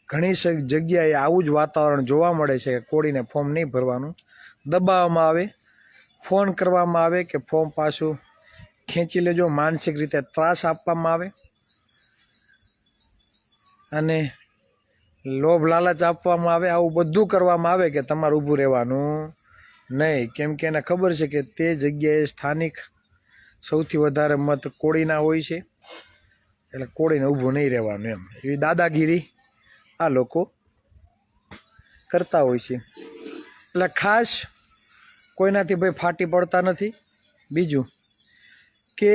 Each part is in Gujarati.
ઘણી જગ્યાએ આવું જ વાતાવરણ જોવા મળે છે કે કોળીને ફોર્મ નહીં ભરવાનું, દબાવવામાં આવે, ફોન કરવામાં આવે કે ફોર્મ પાછું ખેંચી લેજો, માનસિક રીતે ત્રાસ આપવામાં આવે અને લોભ લાલચ આપવામાં આવે. આવું બધું કરવામાં આવે કે તમારે ઊભું રહેવાનું નહીં, કેમ કે એને ખબર છે કે તે જગ્યાએ સ્થાનિક સૌથી વધારે મત કોળીના હોય છે, એટલે કોળીને ઊભું નહીં રહેવાનું એમ. એવી દાદાગીરી આ લોકો કરતા હોય છે. એટલે ખાસ કોઈનાથી ભાઈ ફાટી પડતા નથી. બીજું કે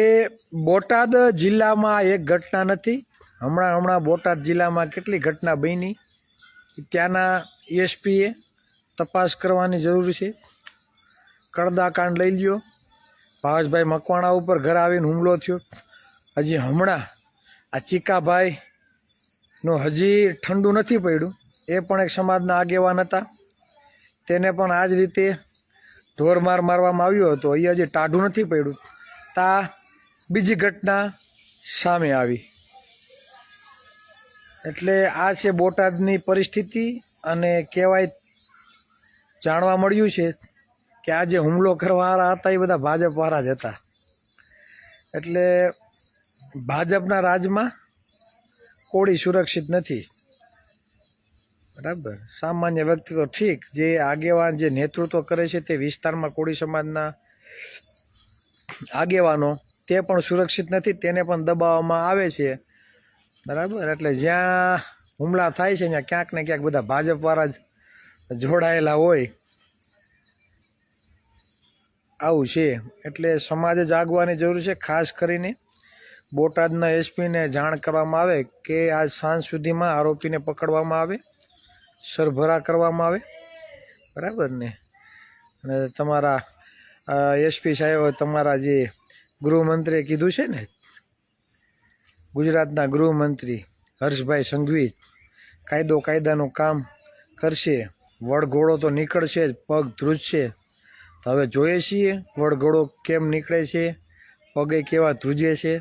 બોટાદ જિલ્લામાં એક ઘટના નથી, હમણાં બોટાદ જિલ્લામાં કેટલી ઘટના બની, ત્યાંના એસપીએ તપાસ કરવાની જરૂર છે. કડદાકાંડ લઈ લ્યો, ભાવેશભાઈ મકવાણા ઉપર ઘર આવીને હુમલો થયો. હજી હમણાં આ ચીકાભાઈનું હજી ઠંડુ નથી પડ્યું, એ પણ એક સમાજના આગેવાન હતા, તેને પણ આ જ રીતે ઢોરમાર મારવામાં આવ્યો હતો. એ હજી ટાઢું નથી પડ્યું, તા બીજી ઘટના સામે આવી. એટલે આ છે બોટાદની પરિસ્થિતિ. અને કહેવાય જાણવા મળ્યું છે કે આ જે હુમલો કરવાવાળા હતા એ બધા ભાજપવાળા જ હતા. એટલે ભાજપના રાજમાં કોળી સુરક્ષિત નથી. બરાબર, સામાન્ય વ્યક્તિ તો ઠીક, જે આગેવાન જે નેતૃત્વ કરે છે તે વિસ્તારમાં કોળી સમાજના આગેવાનો તે પણ સુરક્ષિત નથી, તેને પણ દબાવવામાં આવે છે. બરાબર, એટલે જ્યાં હુમલા થાય છે ત્યાં ક્યાંક ને ક્યાંક બધા ભાજપવાળા જ જોડાયેલા હોય, આવું છે. એટલે સમાજે જાગવાની જરૂર છે. ખાસ કરીને બોટાદના એસપીને જાણ કરવામાં આવે કે આજ સાંજ સુધીમાં આરોપીને પકડવામાં આવે, સરભરા કરવામાં આવે. બરાબર ને. અને તમારા એસપી સાહેબ, તમારા જે ગૃહમંત્રીએ કીધું છે ને, ગુજરાતના ગૃહમંત્રી હર્ષભાઈ સંઘવી કાયદાનું કામ કરશે. વડઘોડો તો નીકળશે જ, પગ ધ્રુજશે. હવે જોઈએ છીએ વડઘોડો કેમ નીકળે છે, પગે કેવા ધ્રુજે છે.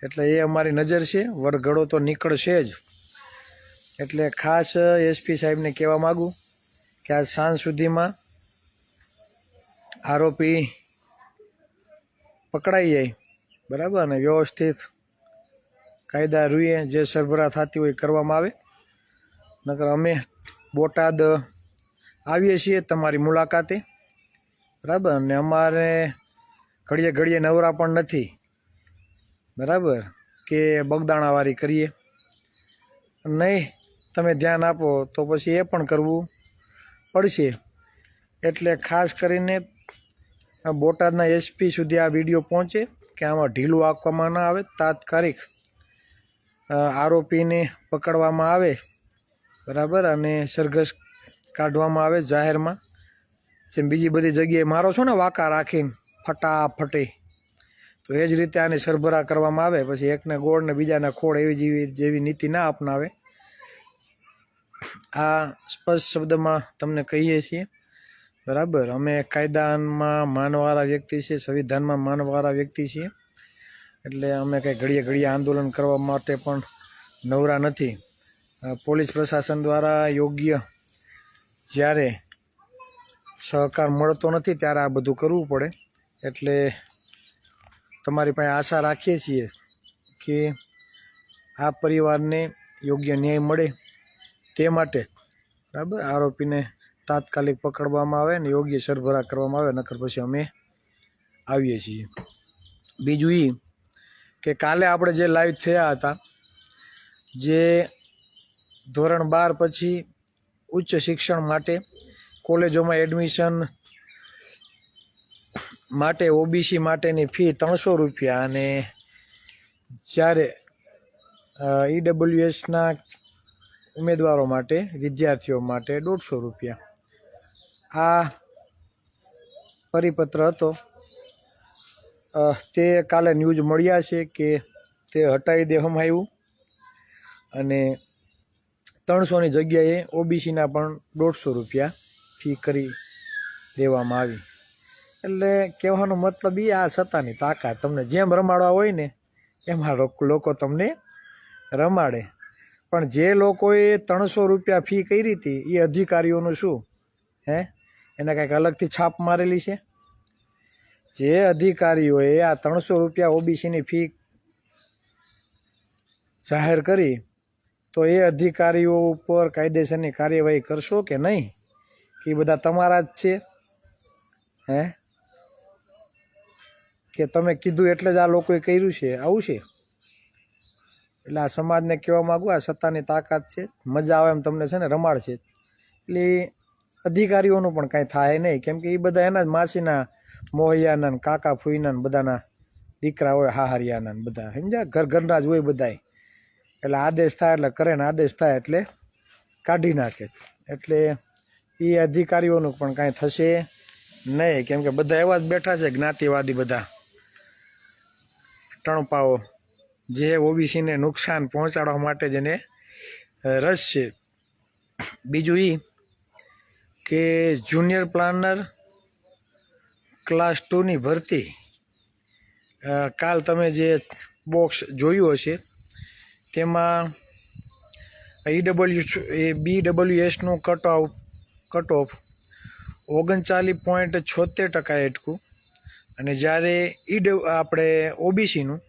એટલે એ અમારી નજર છે, વડઘોડો તો નીકળશે જ. એટલે ખાસ એસપી સાહેબને કહેવા માગું કે આજ સાંજ સુધીમાં આરોપી પકડાઈ જાય. બરાબર, અને વ્યવસ્થિત કાયદા રૂએ જે સરભરા થતી હોય કરવામાં આવે. નકર અમે બોટાદ આવીએ છીએ તમારી મુલાકાતે. બરાબર, અને અમારે ઘડીએ ઘડીએ નવરા પણ નથી. બરાબર, કે બગદાણાવાળી કરીએ નહીં, તમે ધ્યાન આપો તો પછી એ પણ કરવું પડશે. એટલે ખાસ કરીને બોટાદના એસપી સુધી આ વિડીયો પહોંચે કે આમાં ઢીલું આપવામાં ના આવે, તાત્કાલિક આરોપીને પકડવામાં આવે. બરાબર, અને સરઘસ કાઢવામાં આવે જાહેરમાં. જેમ બીજી બધી જગ્યાએ મારો છો ને વાંકા રાખીને ફટાફટી, તો એ જ રીતે આની સરભરા કરવામાં આવે. પછી એકને ગોળ ને બીજાને ખોળ જેવી નીતિ ના અપનાવે. આ સ્પષ્ટ શબ્દમાં તમને કહીએ છીએ. બરાબર, અમે કાયદામાં માનવાળા વ્યક્તિ છીએ, સંવિધાનમાં માનવાળા વ્યક્તિ છીએ. એટલે અમે કંઈ ઘડીએ ઘડીએ આંદોલન કરવા માટે પણ નવરા નથી. પોલીસ પ્રશાસન દ્વારા યોગ્ય જ્યારે સહકાર મળતો નથી ત્યારે આ બધું કરવું પડે. એટલે તમારી પાસે આશા રાખીએ છીએ કે આ પરિવારને યોગ્ય ન્યાય મળે તે માટે. બરાબર, આરોપીને તાત્કાલિક પકડવામાં આવે ને યોગ્ય સરભરા કરવામાં આવે, નકર પછી અમે આવીએ છીએ. બીજું એ કે કાલે આપણે જે લાઈવ થયા હતા, જે ધોરણ 12 પછી ઉચ્ચ શિક્ષણ માટે કોલેજોમાં એડમિશન માટે ઓબીસી માટેની ફી 300 રૂપિયા અને જ્યારે ઈડબ્લ્યુએસના ઉમેદવારો માટે, વિદ્યાર્થીઓ માટે 150 રૂપિયા આ પરિપત્ર હતો. તે કાલે ન્યૂઝ મળ્યા છે કે તે હટાવી દેવામાં આવ્યું અને 300ની જગ્યાએ ઓબીસીના પણ 150 રૂપિયા ફી કરી દેવામાં આવી. એટલે કહેવાનો મતલબ એ આ સત્તાની તાકાત, તમને જેમ રમાડવા હોય ને એમાં લોકો તમને રમાડે. પણ જે લોકોએ 300 રૂપિયા ફી કરી હતી એ અધિકારીઓનું શું? હે, એને કંઈક અલગથી છાપ મારેલી છે? જે અધિકારીઓએ આ 300 રૂપિયા ઓબીસીની ફી જાહેર કરી, તો એ અધિકારીઓ ઉપર કાયદેસરની કાર્યવાહી કરશો કે નહીં? કે બધા તમારા જ છે? હે, કે તમે કીધું એટલે જ આ લોકોએ કર્યું છે? આવું છે. એટલે આ સમાજને કહેવા માગું, આ સત્તાની તાકાત છે, મજા આવે એમ તમને છે ને રમાડ છે. એટલે અધિકારીઓનું પણ કાંઈ થાય નહીં, કેમ કે એ બધા એના જ માસીના મોહૈયાના ને કાકા ફૂઈના ને બધાના દીકરા હોય, હાહરિયાના ને બધા સમજ્યા, ઘરના જ હોય બધાય. એટલે આદેશ થાય એટલે કરે ને આદેશ થાય એટલે કાઢી નાખે. એટલે એ અધિકારીઓનું પણ કાંઈ થશે નહીં, કેમ કે બધા એવા જ બેઠા છે જ્ઞાતિવાદી બધા ટણપાઓ, જે ઓબીસીને નુકસાન પહોંચાડવા માટે જેને રસ છે. બીજું એ કે જુનિયર પ્લાનર ક્લાસ 2ની ભરતી, કાલ તમે જે બોક્સ જોયું હશે તેમાં BWSનું કટ ઓફ 39.76% એટકું, અને જ્યારે આપણે ઓબીસીનું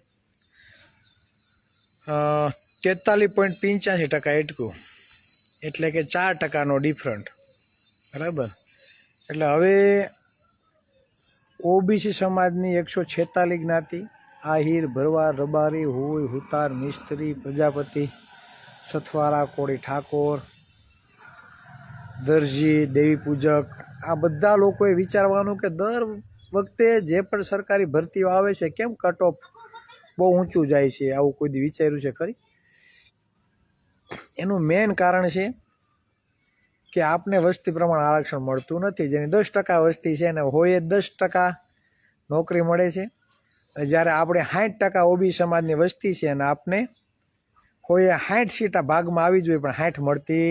43.85% એટકું, એટલે કે 4%નો ડિફરન્ટ. બરાબર. એટલે હવે ઓબીસી સમાજની 146 જ્ઞાતિ, આહિર, ભરવાડ, રબારી, હુઈ, હુતાર, મિસ્ત્રી, પ્રજાપતિ, સથવારા, કોળી ઠાકોર, દરજી, દેવી પૂજક, આ બધા લોકોએ વિચારવાનું કે દર વખતે જે પણ સરકારી ભરતીઓ આવે છે કેમ કટ ઓફ બહુ ઊંચું જાય છે? આવું કોઈ દી વિચાર્યું છે ખરી? એનું મેઇન કારણ છે કે આપને વસ્તી પ્રમાણે આરક્ષણ મળતું નથી. જેની 10% વસ્તી છે ને હોય 10% નોકરી મળે છે, જ્યારે આપણે 60% ઓબીસી સમાજની વસ્તી છે અને આપને હોય 60 સીટા ભાગમાં આવી જોઈએ પણ 60 મળતી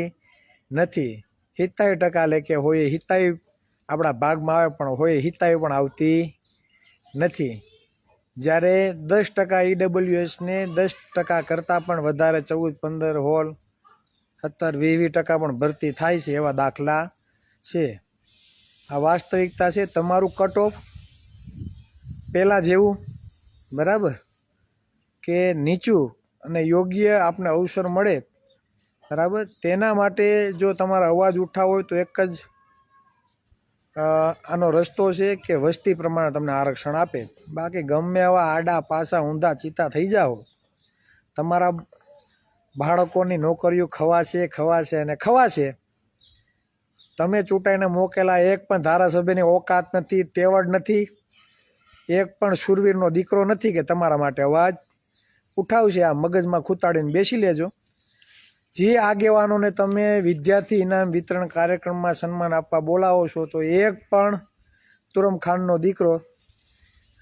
નથી. 70% લેખે હોય 70 આપણા ભાગમાં આવે પણ હોય 70 પણ આવતી નથી. જ્યારે 10% EWSને 10% કરતાં પણ વધારે 14, 15, 16, 17, 20% પણ ભરતી થાય છે, એવા દાખલા છે. આ વાસ્તવિકતા છે. તમારું કટ ઓફ પહેલાં જેવું, બરાબર, કે નીચું અને યોગ્ય આપને અવસર મળે, બરાબર, તેના માટે જો તમારો અવાજ ઉઠાવો હોય તો એક જ આનો રસ્તો છે કે વસ્તી પ્રમાણે તમને આરક્ષણ આપે. બાકી ગમે એવા આડા પાસા ઊંધા ચીતા થઈ જાઓ, તમારા બાળકોની નોકરીઓ ખવાશે અને ખવાશે. તમે ચૂંટાઈને મોકેલા એક પણ ધારાસભ્યની ઓકાત નથી, તેવડ નથી, એક પણ શૂરવીરનો દીકરો નથી કે તમારા માટે અવાજ ઉઠાવશે. આ મગજમાં ખૂતાડીને બેસી લેજો. જે આગેવાનોને તમે વિદ્યાર્થી ઇનામ વિતરણ કાર્યક્રમમાં સન્માન આપવા બોલાવો છો, તો એક પણ તુરમખાનનો દીકરો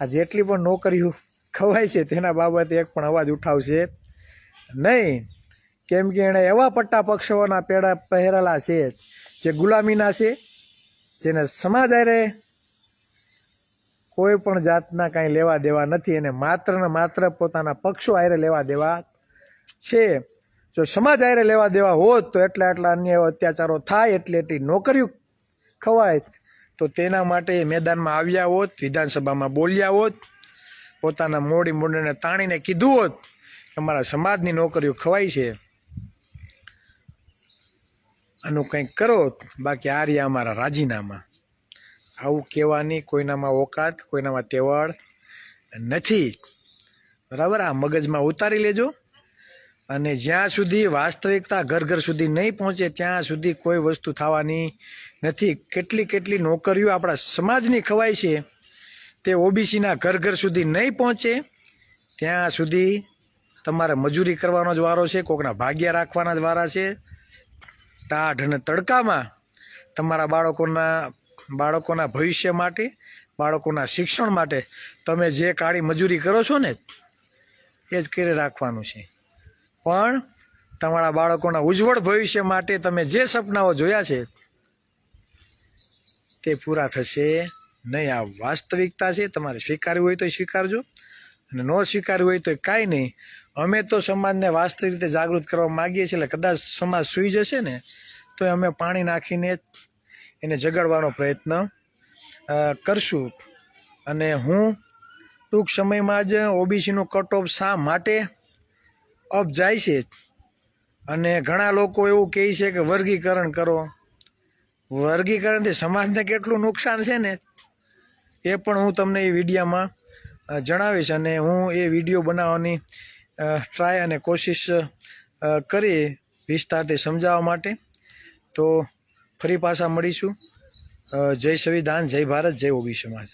આ જેટલી પણ નોકરીઓ ખવાય છે તેના બાબતે એક પણ અવાજ ઉઠાવશે નહીં, કેમ કે એણે એવા પટ્ટા પક્ષોના પેડા પહેરેલા છે જે ગુલામીના છે, જેને સમાજ હારે કોઈ પણ જાતના કાંઈ લેવા દેવા નથી, અને માત્ર ને માત્ર પોતાના પક્ષો હારે લેવા દેવા છે. જો સમાજ હારે લેવા દેવા હોત તો એટલા અન્ય અત્યાચારો થાય, એટલી નોકરીઓ ખવાય, તો તેના માટે મેદાનમાં આવ્યા હોત, વિધાનસભામાં બોલ્યા હોત, પોતાના મોઢને તાણીને કીધું હોત કે અમારા સમાજની નોકરીઓ ખવાય છે, આનું કંઈક કરો. બાકી આ રહ્યા અમારા રાજીનામા. આવું કહેવાની કોઈનામાં ઓકાત, કોઈનામાં તેવડ નથી. બરાબર. આ મગજમાં ઉતારી લેજો. અને જ્યાં સુધી વાસ્તવિકતા ઘર સુધી નહીં પહોંચે ત્યાં સુધી કોઈ વસ્તુ થવાની નથી. કેટલી નોકરીઓ આપણા સમાજની ખવાય છે તે ઓબીસીના ઘર સુધી નહીં પહોંચે ત્યાં સુધી તમારે મજૂરી કરવાનો જ વારો છે, કોકના ભાગ્યા રાખવાના જ વારા છે. ટાઢ અને તડકામાં તમારા બાળકોના ભવિષ્ય માટે, બાળકોના શિક્ષણ માટે તમે જે કાળી મજૂરી કરો છો ને એ જ કરી રાખવાનું છે. પણ તમારા બાળકોના ઉજ્જવળ ભવિષ્ય માટે તમે જે સપનાઓ જોયા છે તે પૂરા થશે નહીં. આ વાસ્તવિકતા છે. તમારે સ્વીકારવું હોય તો સ્વીકારજો, અને ન સ્વીકારવું હોય તો કાંઈ નહીં. અમે તો સમાજને વાસ્તવિક રીતે જાગૃત કરવા માગીએ છીએ. એટલે કદાચ સમાજ સૂઈ જશે ને તો અમે પાણી નાખીને એને જગાડવાનો પ્રયત્ન કરશું. અને હું ટૂંક સમયમાં જ ઓબીસીનું કટ ઓફ શા માટે અપ જાય છે, અને ઘણા લોકો એવું કહે છે કે વર્ગીકરણ કરો. વર્ગીકરણથી સમાજને કેટલું નુકસાન છે ને એ પણ હું તમને એ વિડીયોમાં જણાવીશ. અને હું એ વિડીયો બનાવવાની ટ્રાય અને કોશિશ કરી વિસ્તારથી સમજાવવા માટે. તો ફરી પાછા મળીશું. જય સંવિધાન, જય ભારત, જય ઓબીસી સમાજ.